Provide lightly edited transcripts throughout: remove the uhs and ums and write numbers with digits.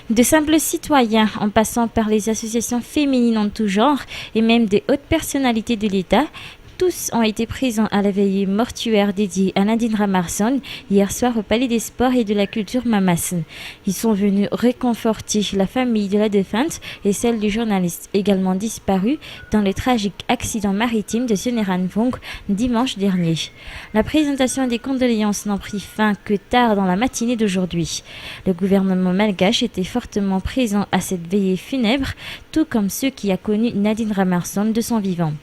De simples citoyens, en passant par les associations féminines en tout genre et même des hautes personnalités de l'État, tous ont été présents à la veillée mortuaire dédiée à Nadine Ramarson hier soir au Palais des Sports et de la Culture Mamasson. Ils sont venus réconforter la famille de la défunte et celle du journaliste également disparu dans le tragique accident maritime de Soneranvong dimanche dernier. La présentation des condoléances n'en prit fin que tard dans la matinée d'aujourd'hui. Le gouvernement malgache était fortement présent à cette veillée funèbre, tout comme ceux qui a connu Nadine Ramarson de son vivant.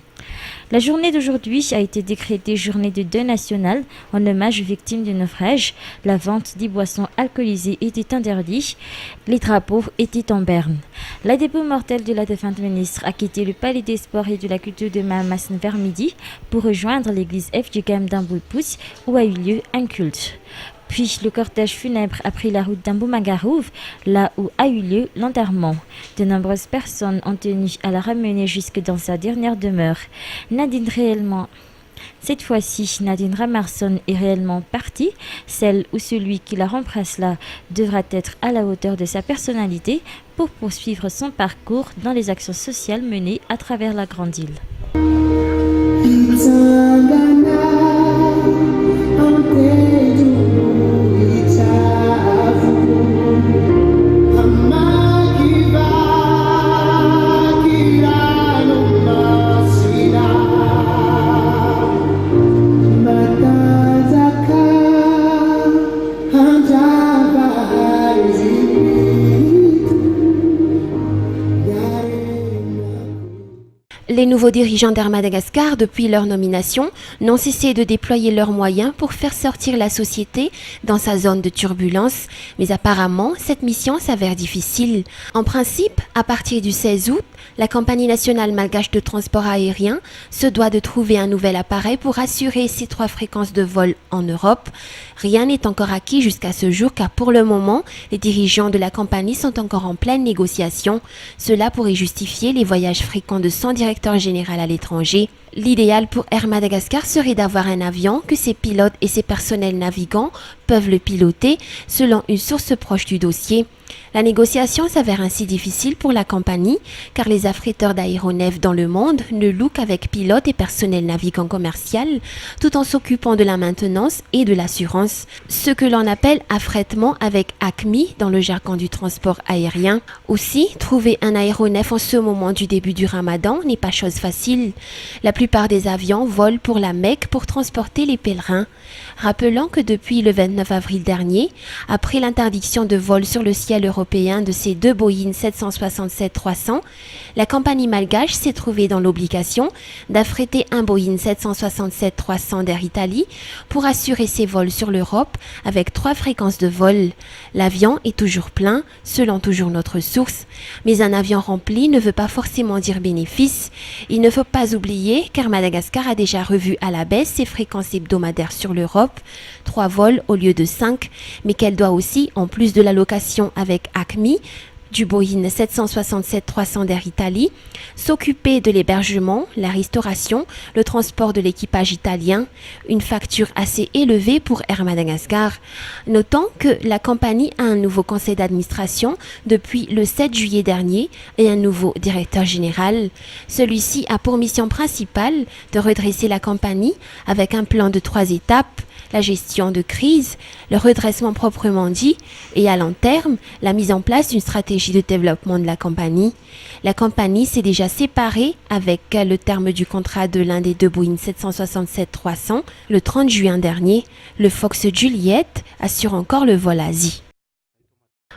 La journée d'aujourd'hui a été décrétée journée de deuil national en hommage aux victimes du naufrage. La vente des boissons alcoolisées était interdite. Les drapeaux étaient en berne. La dépôt mortelle de la défunte ministre a quitté le Palais des Sports et de la Culture de Mamasson vers midi pour rejoindre l'église FGKM d'Amboulpous où a eu lieu un culte. Puis le cortège funèbre a pris la route d'Amboumangarouv, là où a eu lieu l'enterrement. De nombreuses personnes ont tenu à la ramener jusque dans sa dernière demeure. Cette fois-ci, Nadine Ramarson est réellement partie. Celle ou celui qui la remplace là devra être à la hauteur de sa personnalité pour poursuivre son parcours dans les actions sociales menées à travers la grande île. Les nouveaux dirigeants d'Air Madagascar, depuis leur nomination, n'ont cessé de déployer leurs moyens pour faire sortir la société dans sa zone de turbulence. Mais apparemment, cette mission s'avère difficile. En principe, à partir du 16 août, la compagnie nationale malgache de transport aérien se doit de trouver un nouvel appareil pour assurer ses 3 fréquences de vol en Europe. Rien n'est encore acquis jusqu'à ce jour car pour le moment, les dirigeants de la compagnie sont encore en pleine négociation. Cela pourrait justifier les voyages fréquents de son directeur général à l'étranger. L'idéal pour Air Madagascar serait d'avoir un avion que ses pilotes et ses personnels navigants peuvent le piloter, selon une source proche du dossier. La négociation s'avère ainsi difficile pour la compagnie car les affréteurs d'aéronefs dans le monde ne louent qu'avec pilotes et personnel navigant commercial tout en s'occupant de la maintenance et de l'assurance, ce que l'on appelle affrètement avec ACMI dans le jargon du transport aérien. Aussi, trouver un aéronef en ce moment du début du Ramadan n'est pas chose facile. La plupart des avions volent pour la Mecque pour transporter les pèlerins. Rappelons que depuis le 29 avril dernier, après l'interdiction de vol sur le ciel européen de ces 2 Boeing 767-300, la compagnie malgache s'est trouvée dans l'obligation d'affréter un Boeing 767-300 d'Air Italie pour assurer ses vols sur l'Europe avec 3 fréquences de vol. L'avion est toujours plein, selon toujours notre source, mais un avion rempli ne veut pas forcément dire bénéfice. Il ne faut pas oublier qu'Air Madagascar a déjà revu à la baisse ses fréquences hebdomadaires sur l'Europe, 3 vols au lieu de 5, mais qu'elle doit aussi, en plus de l'allocation avec ACMI, du Boeing 767-300 d'Air Italie, s'occuper de l'hébergement, la restauration, le transport de l'équipage italien, une facture assez élevée pour Air Madagascar. Notons que la compagnie a un nouveau conseil d'administration depuis le 7 juillet dernier et un nouveau directeur général. Celui-ci a pour mission principale de redresser la compagnie avec un plan de 3 étapes, la gestion de crise, le redressement proprement dit et à long terme, la mise en place d'une stratégie de développement de la compagnie. La compagnie s'est déjà séparée avec le terme du contrat de l'un des 2 Boeing 767-300 le 30 juin dernier. Le Fox Juliet assure encore le vol Asie.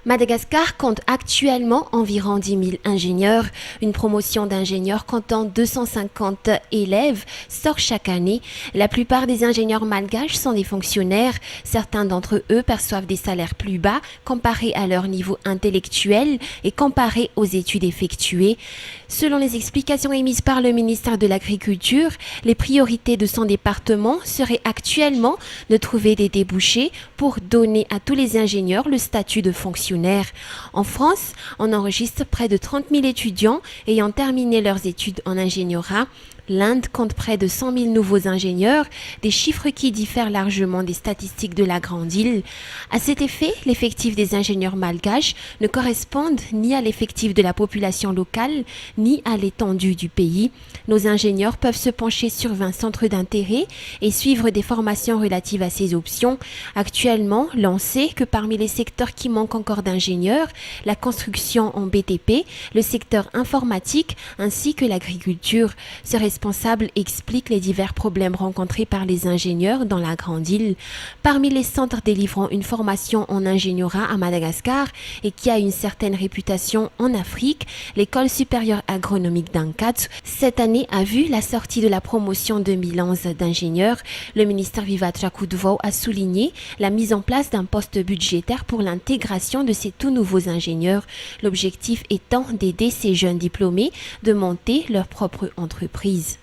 Madagascar compte actuellement environ 10 000 ingénieurs. Une promotion d'ingénieurs comptant 250 élèves sort chaque année. La plupart des ingénieurs malgaches sont des fonctionnaires. Certains d'entre eux perçoivent des salaires plus bas comparés à leur niveau intellectuel et comparés aux études effectuées. Selon les explications émises par le ministère de l'Agriculture, les priorités de son département seraient actuellement de trouver des débouchés pour donner à tous les ingénieurs le statut de fonctionnaire. En France, on enregistre près de 30 000 étudiants ayant terminé leurs études en ingénierat. L'Inde compte près de 100 000 nouveaux ingénieurs, des chiffres qui diffèrent largement des statistiques de la Grande Île. À cet effet, l'effectif des ingénieurs malgaches ne correspond ni à l'effectif de la population locale, ni à l'étendue du pays. Nos ingénieurs peuvent se pencher sur 20 centres d'intérêt et suivre des formations relatives à ces options. Actuellement, l'on sait que parmi les secteurs qui manquent encore d'ingénieurs, la construction en BTP, le secteur informatique ainsi que l'agriculture. Ce responsable explique les divers problèmes rencontrés par les ingénieurs dans la Grande Île. Parmi les centres délivrant une formation en ingénierat à Madagascar et qui a une certaine réputation en Afrique, l'École supérieure agronomique d'Ankatsu, cette année a vu la sortie de la promotion 2011 d'ingénieurs. Le ministère Vivat Jakudvo a souligné la mise en place d'un poste budgétaire pour l'intégration de ces tout nouveaux ingénieurs. L'objectif étant d'aider ces jeunes diplômés de monter leur propre entreprise.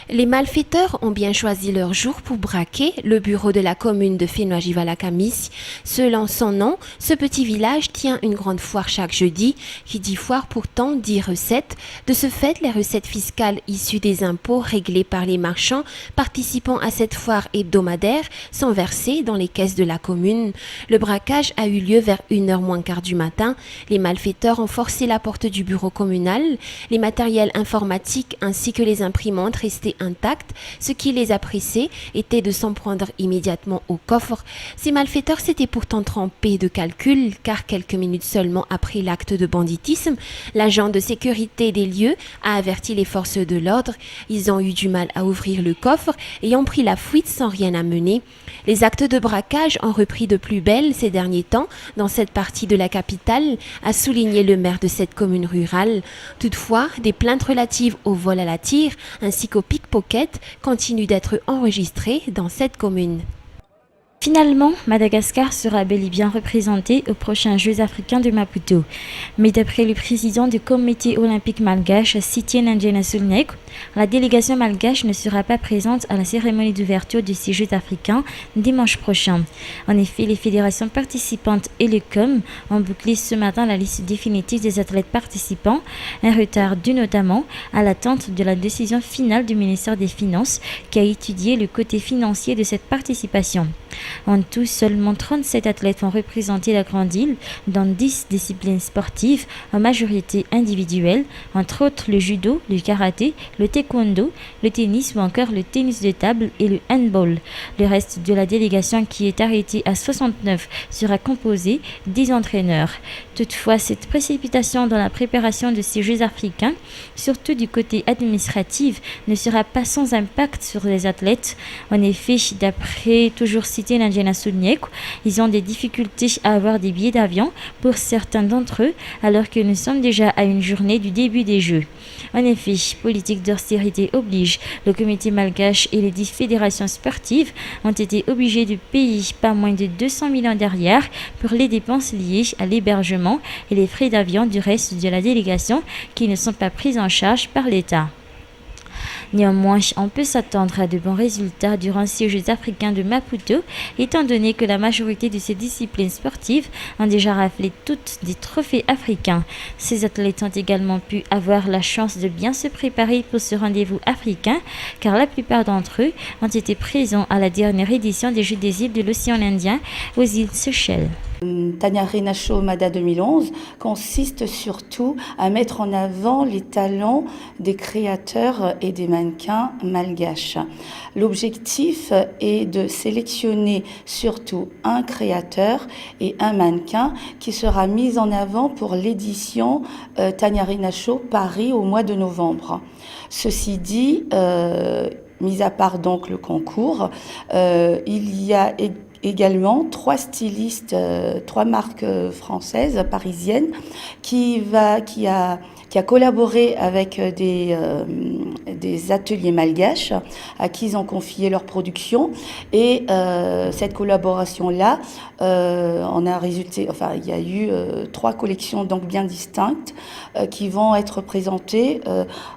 Les malfaiteurs ont bien choisi leur jour pour braquer le bureau de la commune de Fenoy-Jivalakamis. Selon son nom, ce petit village tient une grande foire chaque jeudi. Qui dit foire pourtant dit recette. De ce fait, les recettes fiscales issues des impôts réglés par les marchands participant à cette foire hebdomadaire sont versées dans les caisses de la commune. Le braquage a eu lieu vers 1h moins quart du matin. Les malfaiteurs ont forcé la porte du bureau communal. Les matériels informatiques ainsi que les imprimantes restaient intacts. Ce qui les a pressés était de s'en prendre immédiatement au coffre. Ces malfaiteurs s'étaient pourtant trompés de calcul, car quelques minutes seulement après l'acte de banditisme, l'agent de sécurité des lieux a averti les forces de l'ordre. Ils ont eu du mal à ouvrir le coffre et ont pris la fuite sans rien amener. Les actes de braquage ont repris de plus belle ces derniers temps dans cette partie de la capitale, a souligné le maire de cette commune rurale. Toutefois, des plaintes relatives au vol à la tire ainsi qu'au pickpocket continuent d'être enregistrées dans cette commune. Finalement, Madagascar sera bel et bien représenté aux prochains Jeux africains de Maputo. Mais d'après le président du comité olympique malgache, Sitien Ndjena Sulnek, la délégation malgache ne sera pas présente à la cérémonie d'ouverture de ces Jeux africains dimanche prochain. En effet, les fédérations participantes et le COM ont bouclé ce matin la liste définitive des athlètes participants, un retard dû notamment à l'attente de la décision finale du ministère des Finances qui a étudié le côté financier de cette participation. En tout, seulement 37 athlètes ont représenté la Grande Île dans 10 disciplines sportives, en majorité individuelles, entre autres le judo, le karaté, le taekwondo, le tennis ou encore le tennis de table et le handball. Le reste de la délégation, qui est arrêtée à 69, sera composé des entraîneurs. Toutefois, cette précipitation dans la préparation de ces Jeux africains, surtout du côté administratif, ne sera pas sans impact sur les athlètes. En effet, d'après toujours cité Ndjena Sulnek, ils ont des difficultés à avoir des billets d'avion pour certains d'entre eux, alors que nous sommes déjà à une journée du début des Jeux. En effet, politique d'austérité oblige, le comité malgache et les 10 fédérations sportives ont été obligés de payer pas moins de 200 millions derrière pour les dépenses liées à l'hébergement et les frais d'avion du reste de la délégation qui ne sont pas prises en charge par l'État. Néanmoins, on peut s'attendre à de bons résultats durant ces Jeux africains de Maputo, étant donné que la majorité de ces disciplines sportives ont déjà raflé toutes des trophées africains. Ces athlètes ont également pu avoir la chance de bien se préparer pour ce rendez-vous africain, car la plupart d'entre eux ont été présents à la dernière édition des Jeux des îles de l'océan Indien aux îles Seychelles. Tanya Renacho Mada 2011 consiste surtout à mettre en avant les talents des créateurs et des mannequins malgaches. L'objectif est de sélectionner surtout un créateur et un mannequin qui sera mis en avant pour l'édition Tanya Renacho Paris au mois de novembre. Ceci dit, mis à part donc le concours, il y a également 3 stylistes, 3 marques françaises, parisiennes, qui a collaboré avec des ateliers malgaches à qui ils ont confié leur production. Et cette collaboration-là, on a résulté, enfin, il y a eu 3 collections donc bien distinctes qui vont être présentées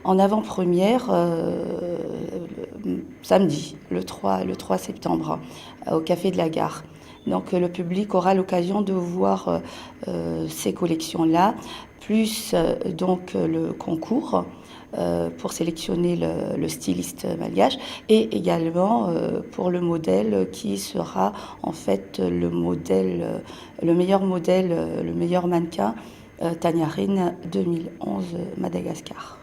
en avant-première samedi, le 3 septembre, au Café de la Gare. Donc le public aura l'occasion de voir ces collections-là plus donc le concours pour sélectionner le styliste malgache et également pour le modèle qui sera en fait le meilleur mannequin Taniarin 2011 Madagascar.